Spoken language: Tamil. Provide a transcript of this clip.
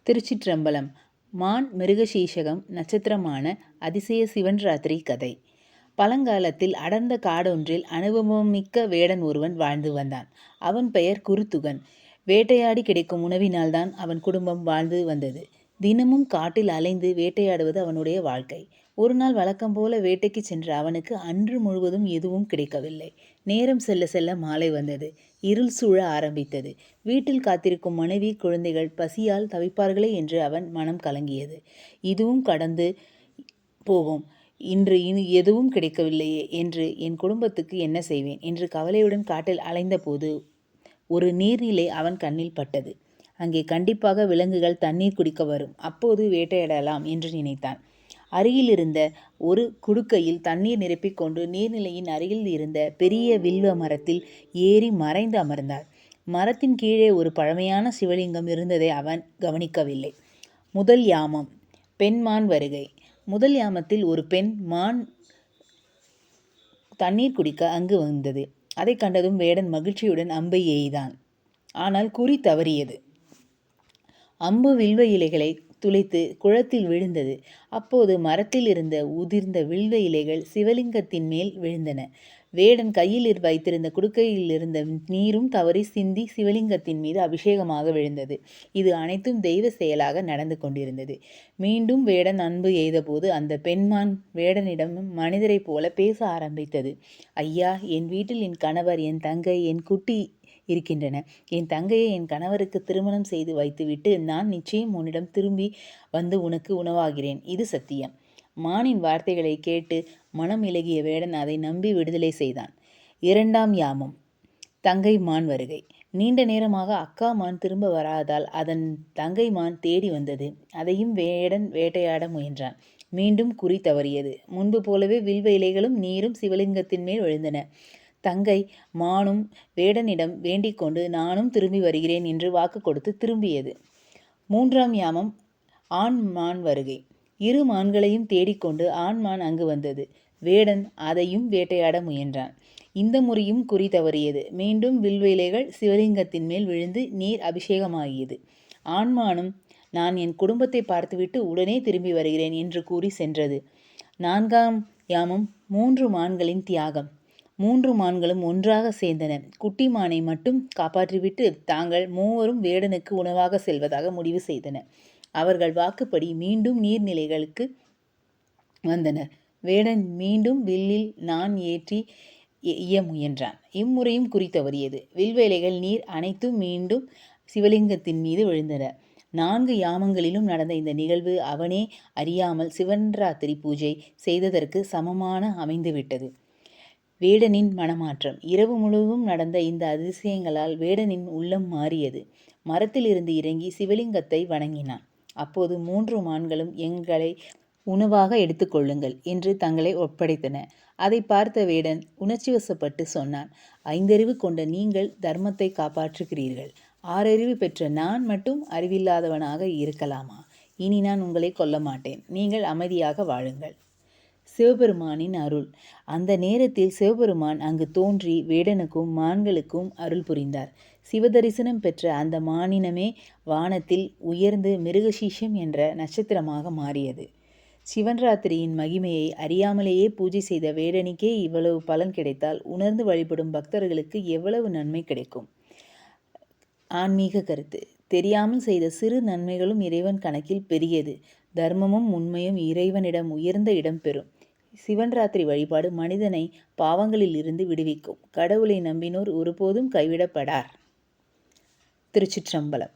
திருச்சிற்றம்பலம். மான் மிருகசீஷகம் நட்சத்திரமான அதிசய சிவன்ராத்திரி கதை. பழங்காலத்தில் அடர்ந்த காடொன்றில் அனுபவமிக்க வேடன் ஒருவன் வாழ்ந்து வந்தான். அவன் பெயர் குருத்துகன். வேட்டையாடி கிடைக்கும் உணவினால்தான் அவன் குடும்பம் வாழ்ந்து வந்தது. தினமும் காட்டில் அலைந்து வேட்டையாடுவது அவனுடைய வாழ்க்கை. ஒரு நாள் வழக்கம் போல வேட்டைக்கு சென்ற அவனுக்கு அன்று முழுவதும் எதுவும் கிடைக்கவில்லை. நேரம் செல்ல செல்ல மாலை வந்தது. இருள் சூழ ஆரம்பித்தது. வீட்டில் காத்திருக்கும் மனைவி குழந்தைகள் பசியால் தவிப்பார்களே என்று அவன் மனம் கலங்கியது. இதுவும் கடந்து போகும், இன்று எதுவும் கிடைக்கவில்லையே என்று என் குடும்பத்துக்கு என்ன செய்வேன் என்று கவலையுடன் காட்டில் அலைந்தபோது ஒரு நீர்நிலை அவன் கண்ணில் பட்டது. அங்கே கண்டிப்பாக விலங்குகள் தண்ணீர் குடிக்க வரும். அப்போது வேட்டையாடலாம் என்று நினைத்தான். அருகில் இருந்த ஒரு குடுக்கையில் தண்ணீர் நிரப்பிக்கொண்டு நீர்நிலையின் அருகில் இருந்த பெரிய வில்வ மரத்தில் ஏறி மறைந்து அமர்ந்தார். மரத்தின் கீழே ஒரு பழமையான சிவலிங்கம் இருந்ததை அவன் கவனிக்கவில்லை. முதல் யாமம். பெண்மான் வருகை. முதல் யாமத்தில் ஒரு பெண் மான் தண்ணீர் குடிக்க அங்கு வந்தது. அதை கண்டதும் வேடன் மகிழ்ச்சியுடன் அம்பை எய்தான். ஆனால் குறி தவறியது. அம்பு வில்வ இலைகளை துளைத்து குளத்தில் விழுந்தது. அப்போது மரத்தில் இருந்த உதிர்ந்த வில்வ இலைகள் சிவலிங்கத்தின் மேல் விழுந்தன. வேடன் கையில் வைத்திருந்த குடுக்கையில் இருந்த நீரும் தவறி சிந்தி சிவலிங்கத்தின் மீது அபிஷேகமாக விழுந்தது. இது அனைத்தும் தெய்வ செயலாக நடந்து கொண்டிருந்தது. மீண்டும் வேடன் அன்பு எய்தபோது அந்த பெண்மான் வேடனிடம் மனிதரைப் போல பேச ஆரம்பித்தது. ஐயா, என் வீட்டில் என் கணவர், என் தங்கை, என் குட்டி இருக்கின்றன. என் தங்கையை என் கணவருக்கு திருமணம் செய்து வைத்துவிட்டு நான் நிச்சயம் உன்னிடம் திரும்பி வந்து உனக்கு உணவாகிறேன். இது சத்தியம். மானின் வார்த்தைகளை கேட்டு மனம் இலகிய வேடன் அதை நம்பி விடுதலை செய்தான். இரண்டாம் யாமம். தங்கை மான் வருகை. நீண்ட நேரமாக அக்கா மான் திரும்ப வராதால் அதன் தங்கை மான் தேடி வந்தது. அதையும் வேடன் வேட்டையாட முயன்றான். மீண்டும் குறி தவறியது. முன்பு போலவே வில்வ இலைகளும் நீரும் சிவலிங்கத்தின் மேல் விழுந்தன. தங்கை மானும் வேடனிடம் வேண்டிக் கொண்டு நானும் திரும்பி வருகிறேன் என்று வாக்கு கொடுத்து திரும்பியது. மூன்றாம் யாமம். ஆண் மான் வருகை. இரு மான்களையும் தேடிக்கொண்டு ஆண்மான் அங்கு வந்தது. வேடன் அதையும் வேட்டையாட முயன்றான். இந்த முறையும் குறி தவறியது. மீண்டும் வில்வ இலைகள் சிவலிங்கத்தின் மேல் விழுந்து நீர் அபிஷேகமாகியது. ஆண்மானும் நான் என் குடும்பத்தை பார்த்துவிட்டு உடனே திரும்பி வருகிறேன் என்று கூறி சென்றது. நான்காம் யாமம். 3 மான்களின் தியாகம். 3 மான்களும் ஒன்றாக சேர்ந்தன. குட்டி மானை மட்டும் காப்பாற்றிவிட்டு தாங்கள் மூவரும் வேடனுக்கு உணவாக செல்வதாக முடிவு செய்தன. அவர்கள் வாக்குப்படி மீண்டும் நீர்நிலைகளுக்கு வந்தனர். வேடன் மீண்டும் வில்லில் நான் ஏற்றி எய்ய முயன்றான். இம்முறையும் குறி தவறியது. வில்வ இலைகள் நீர் அனைத்தும் மீண்டும் சிவலிங்கத்தின் மீது விழுந்தன. 4 யாமங்களிலும் நடந்த இந்த நிகழ்வு அவனே அறியாமல் சிவன்ராத்திரி பூஜை செய்ததற்கு சமமான அமைந்துவிட்டது. வேடனின் மனமாற்றம். இரவு முழுவதும் நடந்த இந்த அதிசயங்களால் வேடனின் உள்ளம் மாறியது. மரத்தில் இருந்து இறங்கி சிவலிங்கத்தை வணங்கினான். அப்போது 3 மான்களும் எங்களை உணவாக எடுத்துக்கொள்ளுங்கள் என்று தங்களை ஒப்படைத்தன. அதை பார்த்த வேடன் உணர்ச்சிவசப்பட்டு சொன்னான், 5 அறிவு கொண்ட நீங்கள் தர்மத்தை காப்பாற்றுகிறீர்கள். 6 அறிவு பெற்ற நான் மட்டும் அறிவில்லாதவனாக இருக்கலாமா? இனி நான் உங்களை கொல்ல மாட்டேன். நீங்கள் அமைதியாக வாழுங்கள். சிவபெருமானின் அருள். அந்த நேரத்தில் சிவபெருமான் அங்கு தோன்றி வேடனுக்கும் மான்களுக்கும் அருள் புரிந்தார். சிவதரிசனம் பெற்ற அந்த மானினமே வானத்தில் உயர்ந்து மிருகசீஷம் என்ற நட்சத்திரமாக மாறியது. சிவன்ராத்திரியின் மகிமையை அறியாமலேயே பூஜை செய்த வேடனுக்கே இவ்வளவு பலன் கிடைத்தால் உணர்ந்து வழிபடும் பக்தர்களுக்கு எவ்வளவு நன்மை கிடைக்கும். ஆன்மீக கருத்து. தெரியாமல் செய்த சிறு நன்மைகளும் இறைவன் கணக்கில் பெரியது. தர்மமும் உண்மையும் இறைவனிடம் உயர்ந்த இடம் பெறும். சிவன்ராத்திரி வழிபாடு மனிதனை பாவங்களில் இருந்து விடுவிக்கும். கடவுளை நம்பினோர் ஒருபோதும் கைவிடப்படார். திருச்சிற்றம்பலம்.